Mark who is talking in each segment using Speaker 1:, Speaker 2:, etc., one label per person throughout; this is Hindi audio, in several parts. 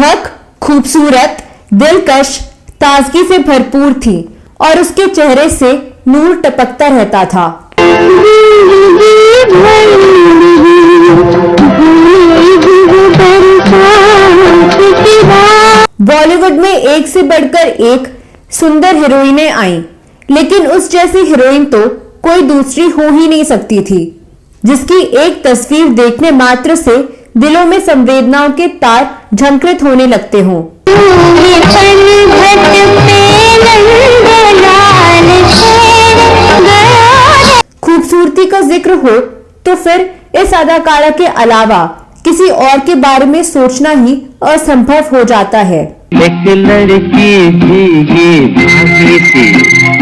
Speaker 1: मोहक, खूबसूरत, दिलकश, ताजगी से भरपूर थी और उसके चेहरे से नूर टपकता रहता था। बॉलीवुड में एक से बढ़कर एक सुंदर हीरोइनें आईं, लेकिन उस जैसी हीरोइन तो कोई दूसरी हो ही नहीं सकती थी, जिसकी एक तस्वीर देखने मात्र से दिलों में संवेदनाओं के तार झंकृत होने लगते हों। खूबसूरती का जिक्र हो तो फिर इस अदाकारा के अलावा किसी और के बारे में सोचना ही असंभव हो जाता है।
Speaker 2: एक लड़की भीगी भागी सी,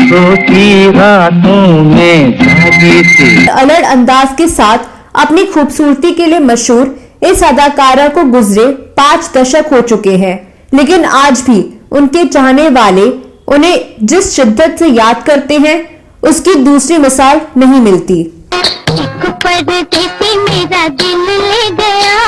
Speaker 2: सोती रातों में जागी सी।
Speaker 1: अलग अंदाज के साथ अपनी खूबसूरती के लिए मशहूर इस अदाकारा को गुजरे 5 दशक हो चुके हैं, लेकिन आज भी उनके चाहने वाले उन्हें जिस शिद्दत से याद करते हैं उसकी दूसरी मिसाल नहीं मिलती।
Speaker 3: मेरा दिल ले गया,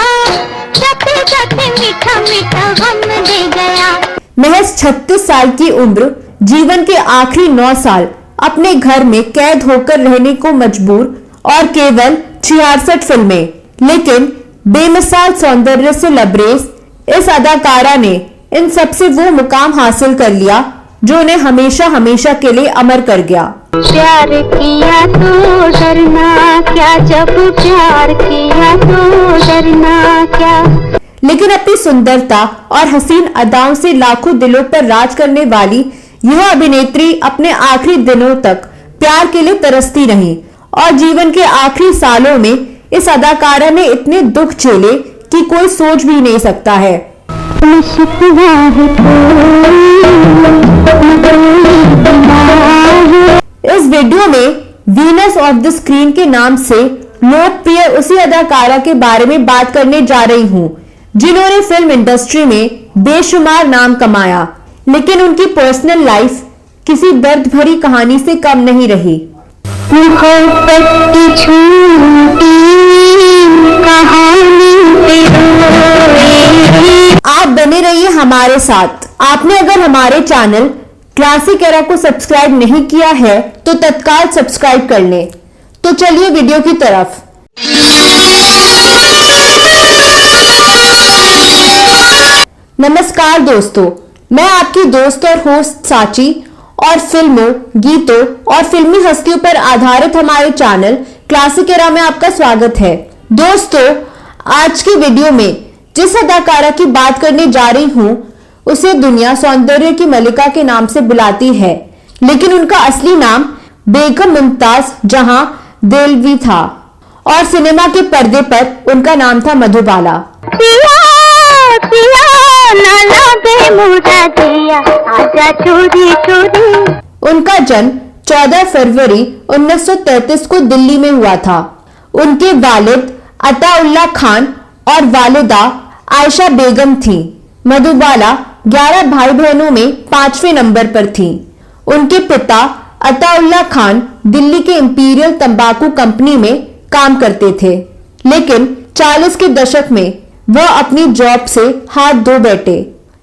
Speaker 3: जाते जाते मीठा मीठा गम दे गया।
Speaker 1: महज 36 साल की उम्र, जीवन के आखिरी 9 साल अपने घर में कैद होकर रहने को मजबूर और केवल 66 फिल्में, लेकिन बेमिसाल सौंदर्य से लबरेज इस अदाकारा ने इन सबसे वो मुकाम हासिल कर लिया जो उन्हें हमेशा हमेशा के लिए अमर कर गया।
Speaker 3: प्यार किया तो डरना क्या, जब प्यार किया तो डरना क्या।
Speaker 1: लेकिन अपनी सुंदरता और हसीन अदाओं से लाखों दिलों पर राज करने वाली यह अभिनेत्री अपने आखिरी दिनों तक प्यार के लिए तरसती रही और जीवन के आखिरी सालों में इस अदाकारा ने इतने दुख झेले कि कोई सोच भी नहीं सकता है। इस वीडियो में वीनस ऑफ द स्क्रीन के नाम से लोकप्रिय उसी अदाकारा के बारे में बात करने जा रही हूँ जिन्होंने फिल्म इंडस्ट्री में बेशुमार नाम कमाया, लेकिन उनकी पर्सनल लाइफ किसी दर्द भरी कहानी से कम नहीं रही। आप बने रहिए हमारे साथ। आपने अगर हमारे चैनल क्लासिक एरा को सब्सक्राइब नहीं किया है तो तत्काल सब्सक्राइब कर लें। तो चलिए वीडियो की तरफ। नमस्कार दोस्तों, मैं आपकी दोस्त और होस्ट साची और फिल्मों, गीतों और फिल्मी हस्तियों पर आधारित हमारे चैनल क्लासिक एरा में आपका स्वागत है। दोस्तों, आज की वीडियो में जिस अदाकारा की बात करने जा रही हूँ उसे दुनिया सौंदर्य की मलिका के नाम से बुलाती है, लेकिन उनका असली नाम बेगम मुमताज जहां देलवी था और सिनेमा के पर्दे पर उनका नाम था मधुबाला। उनका जन्म 14 फरवरी 1933 को दिल्ली में हुआ था। उनके वालिद अताउल्ला खान और वालिदा आयशा बेगम थी। मधुबाला 11 भाई बहनों में 5वें नंबर पर थी। उनके पिता अताउल्ला खान दिल्ली के इंपीरियल तंबाकू कंपनी में काम करते थे, लेकिन 40 के दशक में वह अपनी जॉब से हाथ धो बैठे।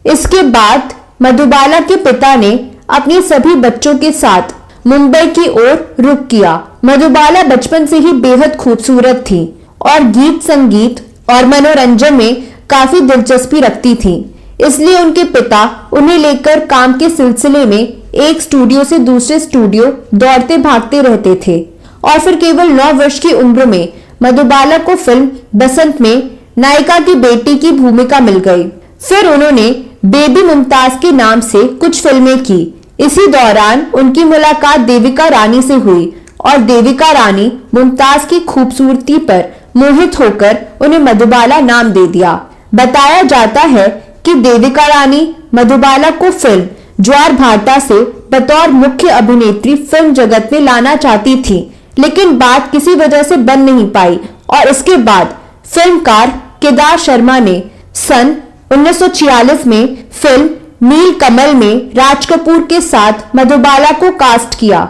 Speaker 1: इसके बाद मधुबाला के पिता ने अपनी सभी बच्चों के साथ मुंबई की ओर रुख किया। मधुबाला बचपन से ही बेहद खूबसूरत थी और गीत संगीत और मनोरंजन में काफी दिलचस्पी रखती थी, इसलिए उनके पिता उन्हें लेकर काम के सिलसिले में एक स्टूडियो से दूसरे स्टूडियो दौड़ते भागते रहते थे और फिर केवल 9 वर्ष की उम्र में मधुबाला को फिल्म बसंत में नायिका की बेटी की भूमिका मिल गई। फिर उन्होंने बेबी मुमताज के नाम से कुछ फिल्में की। इसी दौरान उनकी मुलाकात देविका रानी से हुई और देविका रानी मुमताज की खूबसूरती पर मोहित होकर उन्हें मधुबाला नाम दे दिया। बताया जाता है कि देविका रानी मधुबाला को फिल्म ज्वार भाटा से बतौर मुख्य अभिनेत्री फिल्म जगत में लाना चाहती थी, लेकिन बात किसी वजह से बन नहीं पाई और इसके बाद फिल्मकार केदार शर्मा ने सन 1946 में फिल्म नील कमल में राज कपूर के साथ मधुबाला को कास्ट किया।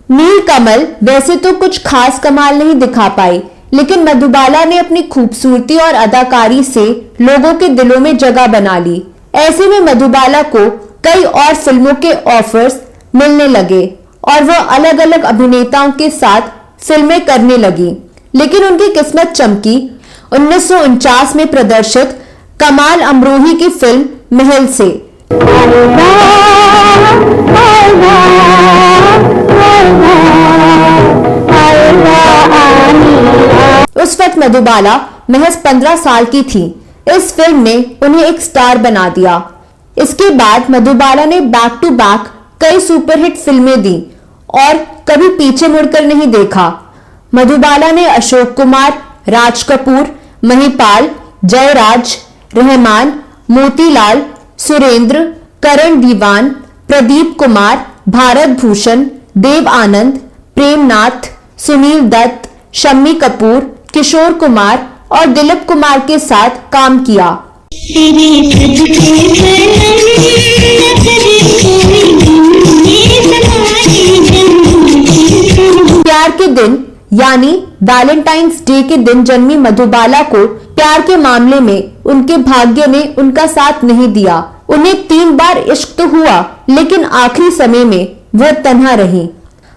Speaker 1: नील कमल वैसे तो कुछ खास कमाल नहीं दिखा पाई, लेकिन मधुबाला ने अपनी खूबसूरती और अदाकारी से लोगों के दिलों में जगह बना ली। ऐसे में मधुबाला को कई और फिल्मों के ऑफर्स मिलने लगे और वह अलग अलग अभिनेताओं के साथ फिल्में करने लगी। लेकिन उनकी किस्मत चमकी 1949 में प्रदर्शित कमाल अमरोही की फिल्म महल से। उस वक्त मधुबाला महज 15 साल की थी। इस फिल्म ने उन्हें एक स्टार बना दिया। इसके बाद मधुबाला ने बैक टू बैक कई सुपरहिट फिल्में दी और कभी पीछे मुड़कर नहीं देखा। मधुबाला ने अशोक कुमार, राज कपूर, महिपाल, जयराज, रहमान, मोतीलाल, सुरेंद्र, करण दीवान, प्रदीप कुमार, भारत भूषण, देव आनंद, प्रेमनाथ, सुनील दत्त, शम्मी कपूर, किशोर कुमार और दिलीप कुमार के साथ काम किया। प्यार के दिन यानी वैलेंटाइंस डे के दिन जन्मी मधुबाला को प्यार के मामले में उनके भाग्य ने उनका साथ नहीं दिया। उन्हें 3 बार इश्क तो हुआ, लेकिन आखिरी समय में वो तन्हा रही।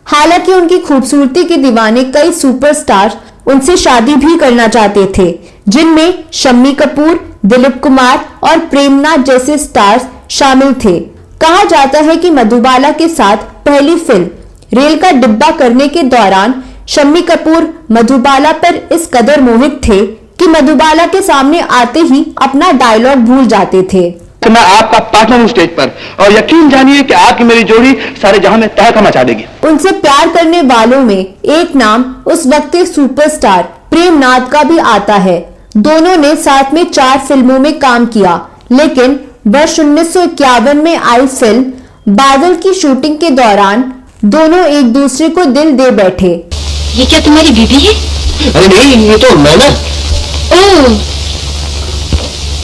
Speaker 1: हालांकि उनकी खूबसूरती के दीवाने कई सुपरस्टार उनसे शादी भी करना चाहते थे, जिनमें शम्मी कपूर, दिलीप कुमार और प्रेमनाथ जैसे स्टार्स शामिल थे। कहा जाता है कि मधुबाला के साथ पहली फिल्म रेल का डिब्बा करने के दौरान शम्मी कपूर मधुबाला पर इस कदर मोहित थे कि मधुबाला के सामने आते ही अपना डायलॉग भूल जाते थे।
Speaker 4: तो मैं आपका पार्टनर हूं स्टेज पर और यकीन जानिए कि आपकी मेरी जोड़ी सारे जहां में तहलका मचा देगी।
Speaker 1: उनसे प्यार करने वालों में एक नाम उस वक्त के सुपरस्टार प्रेमनाथ का भी आता है। दोनों ने साथ में 4 फिल्मों में काम किया, लेकिन वर्ष 1951 में आई फिल्म बादल की शूटिंग के दौरान दोनों एक दूसरे को दिल दे बैठे।
Speaker 3: ये क्या तुम्हारी बीवी है?
Speaker 4: अरे नहीं, ये तो मैं ना।
Speaker 3: ओह,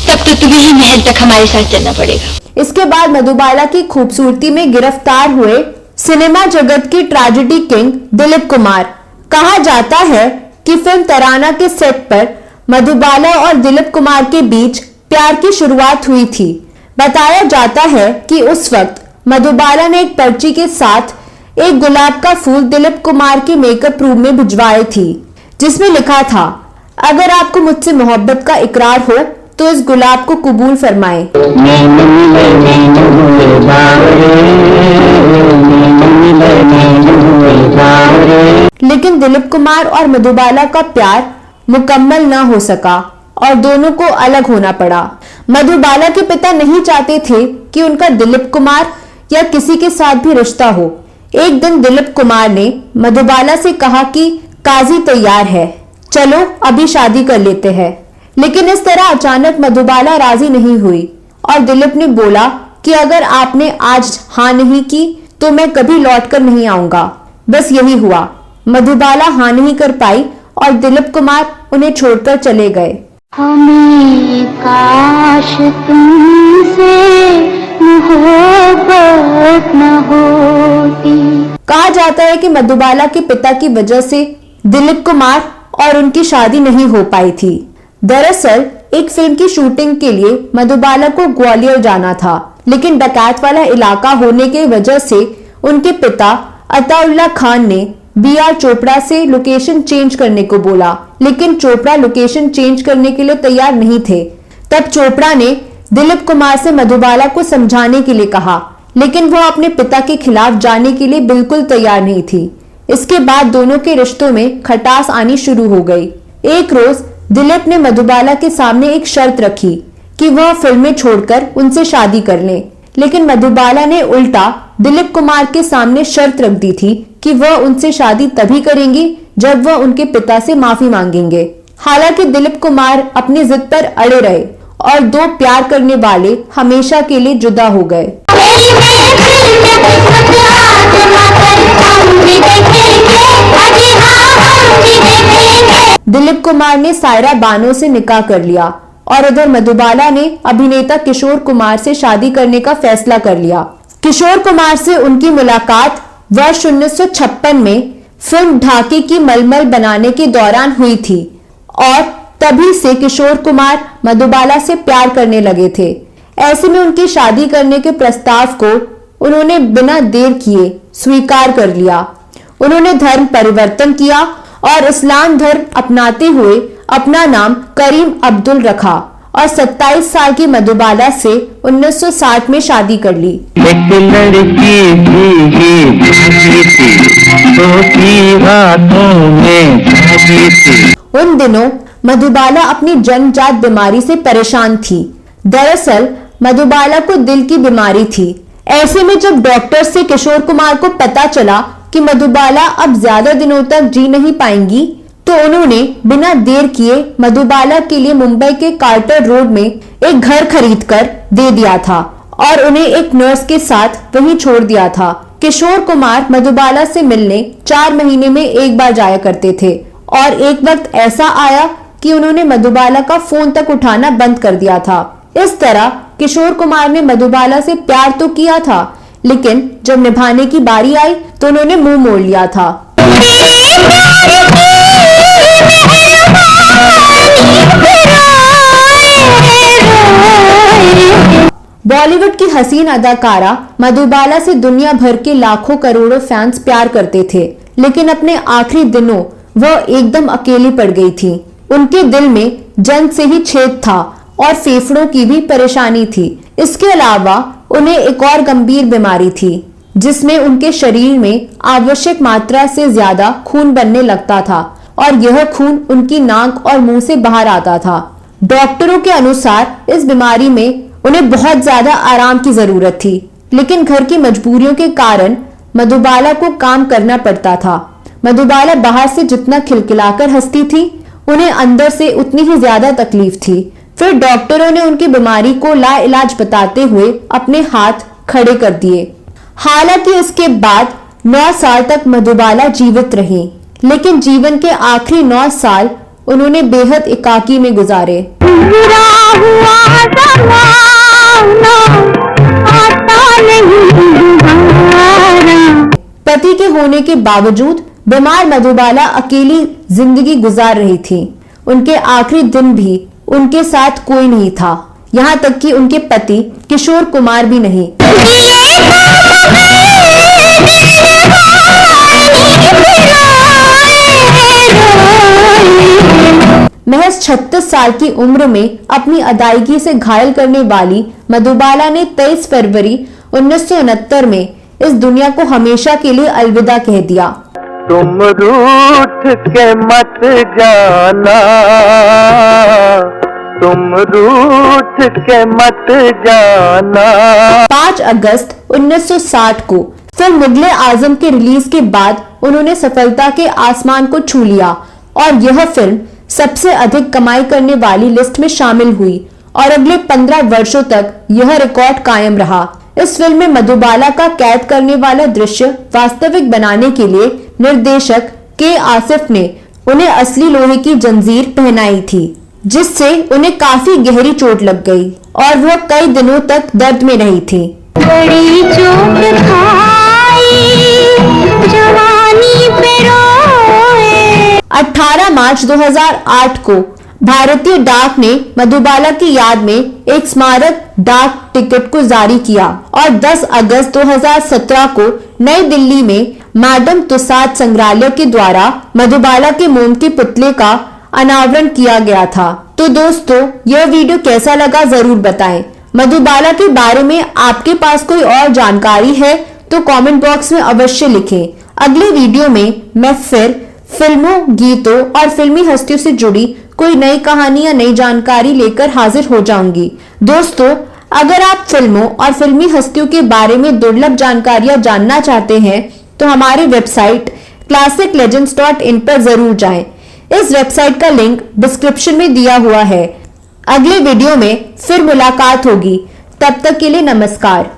Speaker 3: तब तो तुम्हें ही महल तक हमारे साथ चलना पड़ेगा।
Speaker 1: इसके बाद मधुबाला की खूबसूरती में गिरफ्तार हुए सिनेमा जगत की ट्रेजेडी किंग दिलीप कुमार। कहा जाता है कि फिल्म तराना के सेट पर मधुबाला और दिलीप कुमार के बीच प्यार की शुरुआत हुई थी। बताया जाता है कि उस वक्त मधुबाला ने एक पर्ची के साथ एक गुलाब का फूल दिलीप कुमार के मेकअप रूम में भिजवाई थी, जिसमें लिखा था, अगर आपको मुझसे मोहब्बत का इकरार हो तो इस गुलाब को कबूल फरमाएं। लेकिन दिलीप कुमार और मधुबाला का प्यार मुकम्मल न हो सका और दोनों को अलग होना पड़ा। मधुबाला के पिता नहीं चाहते थे कि उनका दिलीप कुमार या किसी के साथ भी रिश्ता हो। एक दिन दिलीप कुमार ने मधुबाला से कहा कि काजी तैयार है, चलो अभी शादी कर लेते हैं। लेकिन इस तरह अचानक मधुबाला राजी नहीं हुई और दिलीप ने बोला कि अगर आपने आज हाँ नहीं की तो मैं कभी लौट कर नहीं आऊंगा। बस यही हुआ, मधुबाला हाँ नहीं कर पाई और दिलीप कुमार उन्हें छोड़कर चले गए।
Speaker 3: हमें काश तुमसे मोहब्बत न होती।
Speaker 1: कहा जाता है कि मधुबाला के पिता की वजह से दिलीप कुमार और उनकी शादी नहीं हो पाई थी। दरअसल एक फिल्म की शूटिंग के लिए मधुबाला को ग्वालियर जाना था, लेकिन डकैत वाला इलाका होने की वजह से उनके पिता अताउल्ला खान ने BR चोपड़ा से लोकेशन चेंज करने को बोला, लेकिन चोपड़ा लोकेशन चेंज करने के लिए तैयार नहीं थे। तब चोपड़ा ने दिलीप कुमार से मधुबाला को समझाने के लिए कहा, लेकिन वो अपने पिता के खिलाफ जाने के लिए बिल्कुल तैयार नहीं थी। इसके बाद दोनों के रिश्तों में खटास आनी शुरू हो गई। एक रोज दिलीप ने मधुबाला के सामने एक शर्त रखी कि वह फिल्में छोड़कर उनसे शादी कर ले, लेकिन मधुबाला ने उल्टा दिलीप कुमार के सामने शर्त रख दी थी कि वह उनसे शादी तभी करेंगी जब वह उनके पिता से माफी मांगेंगे। हालांकि दिलीप कुमार अपनी जिद पर अड़े रहे और दो प्यार करने वाले हमेशा के लिए जुदा हो गए। दिलीप कुमार ने सायरा बानो से निकाह कर लिया और उधर मधुबाला ने अभिनेता किशोर कुमार से शादी करने का फैसला कर लिया। किशोर कुमार से उनकी मुलाकात वर्ष 1956 में फिल्म ढाके की मलमल बनाने के दौरान हुई थी और तभी से किशोर कुमार मधुबाला से प्यार करने लगे थे। ऐसे में उनकी शादी करने के प्रस्ताव को उन्होंने बिना देर किए स्वीकार कर लिया। उन्होंने धर्म परिवर्तन किया और इस्लाम धर्म अपनाते हुए अपना नाम करीम अब्दुल रखा और 27 साल की मधुबाला से 1960 में शादी कर ली।
Speaker 2: एक लड़की भीगी भागी थी, सोती रातों में जागी थी।
Speaker 1: उन दिनों मधुबाला अपनी जन्मजात बीमारी से परेशान थी। दरअसल मधुबाला को दिल की बीमारी थी। ऐसे में जब डॉक्टर से किशोर कुमार को पता चला कि मधुबाला अब ज्यादा दिनों तक जी नहीं पाएंगी, तो उन्होंने बिना देर किए मधुबाला के लिए मुंबई के कार्टर रोड में एक घर खरीदकर दे दिया था और उन्हें एक नर्स के साथ वहीं छोड़ दिया था। किशोर कुमार मधुबाला से मिलने 4 महीने में एक बार जाया करते थे और एक वक्त ऐसा आया कि उन्होंने मधुबाला का फोन तक उठाना बंद कर दिया था। इस तरह किशोर कुमार ने मधुबाला से प्यार तो किया था, लेकिन जब निभाने की बारी आई तो उन्होंने मुंह मोड़ लिया था। बॉलीवुड की हसीन अदाकारा मधुबाला से दुनिया भर के लाखों करोड़ों फैंस प्यार करते थे, लेकिन अपने आखिरी दिनों वह एकदम अकेली पड़ गई थी। उनके दिल में जन्म से ही छेद था और फेफड़ों की भी परेशानी थी। इसके अलावा उन्हें एक और गंभीर बीमारी थी, जिसमें उनके शरीर में आवश्यक मात्रा से ज्यादा खून बनने लगता था और यह खून उनकी नाक और मुंह से बाहर आता था। डॉक्टरों के अनुसार इस बीमारी में उन्हें बहुत ज्यादा आराम की जरूरत थी, लेकिन घर की मजबूरियों के कारण मधुबाला को काम करना पड़ता था। मधुबाला बाहर से जितना खिलखिलाकर हंसती थी, उन्हें अंदर से उतनी ही ज्यादा तकलीफ थी। फिर डॉक्टरों ने उनकी बीमारी को लाइलाज बताते हुए अपने हाथ खड़े कर दिए। हालांकि इसके बाद 9 साल तक मधुबाला जीवित रही, लेकिन जीवन के आखिरी 9 साल उन्होंने बेहद एकाकी में गुजारे। पति के होने के बावजूद बीमार मधुबाला अकेली जिंदगी गुजार रही थी। उनके आखिरी दिन भी उनके साथ कोई नहीं था, यहाँ तक कि उनके पति किशोर कुमार भी नहीं। महज 36 साल की उम्र में अपनी अदायगी से घायल करने वाली मधुबाला ने 23 फरवरी 1969 में इस दुनिया को हमेशा के लिए अलविदा कह दिया।
Speaker 2: तुम रूठ के मत जाना, तुम रूठ के मत जाना।
Speaker 1: 5 अगस्त 1960 को फिल्म मुगले आजम के रिलीज के बाद उन्होंने सफलता के आसमान को छू लिया और यह फिल्म सबसे अधिक कमाई करने वाली लिस्ट में शामिल हुई और अगले 15 वर्षों तक यह रिकॉर्ड कायम रहा। इस फिल्म में मधुबाला का कैद करने वाला दृश्य वास्तविक बनाने के लिए निर्देशक के आसिफ ने उन्हें असली लोहे की जंजीर पहनाई थी, जिससे उन्हें काफी गहरी चोट लग गई और वह कई दिनों तक दर्द में रही थी।
Speaker 3: बड़ी चोट खाई जवानी पे रोए।
Speaker 1: 18 मार्च 2008 को भारतीय डाक ने मधुबाला की याद में एक स्मारक डाक टिकट को जारी किया और 10 अगस्त 2017 को नई दिल्ली में मैडम तुसाद संग्रहालय के द्वारा मधुबाला के मोम के पुतले का अनावरण किया गया था। तो दोस्तों, यह वीडियो कैसा लगा जरूर बताएं। मधुबाला के बारे में आपके पास कोई और जानकारी है तो कमेंट बॉक्स में अवश्य लिखें। अगले वीडियो में मैं फिर फिल्मों, गीतों और फिल्मी हस्तियों से जुड़ी कोई नई कहानी या नई जानकारी लेकर हाजिर हो जाऊंगी। दोस्तों, अगर आप फिल्मों और फिल्मी हस्तियों के बारे में दुर्लभ जानकारियां जानना चाहते हैं तो हमारी वेबसाइट classiclegends.in पर जरूर जाएं। इस वेबसाइट का लिंक डिस्क्रिप्शन में दिया हुआ है। अगले वीडियो में फिर मुलाकात होगी। तब तक के लिए नमस्कार।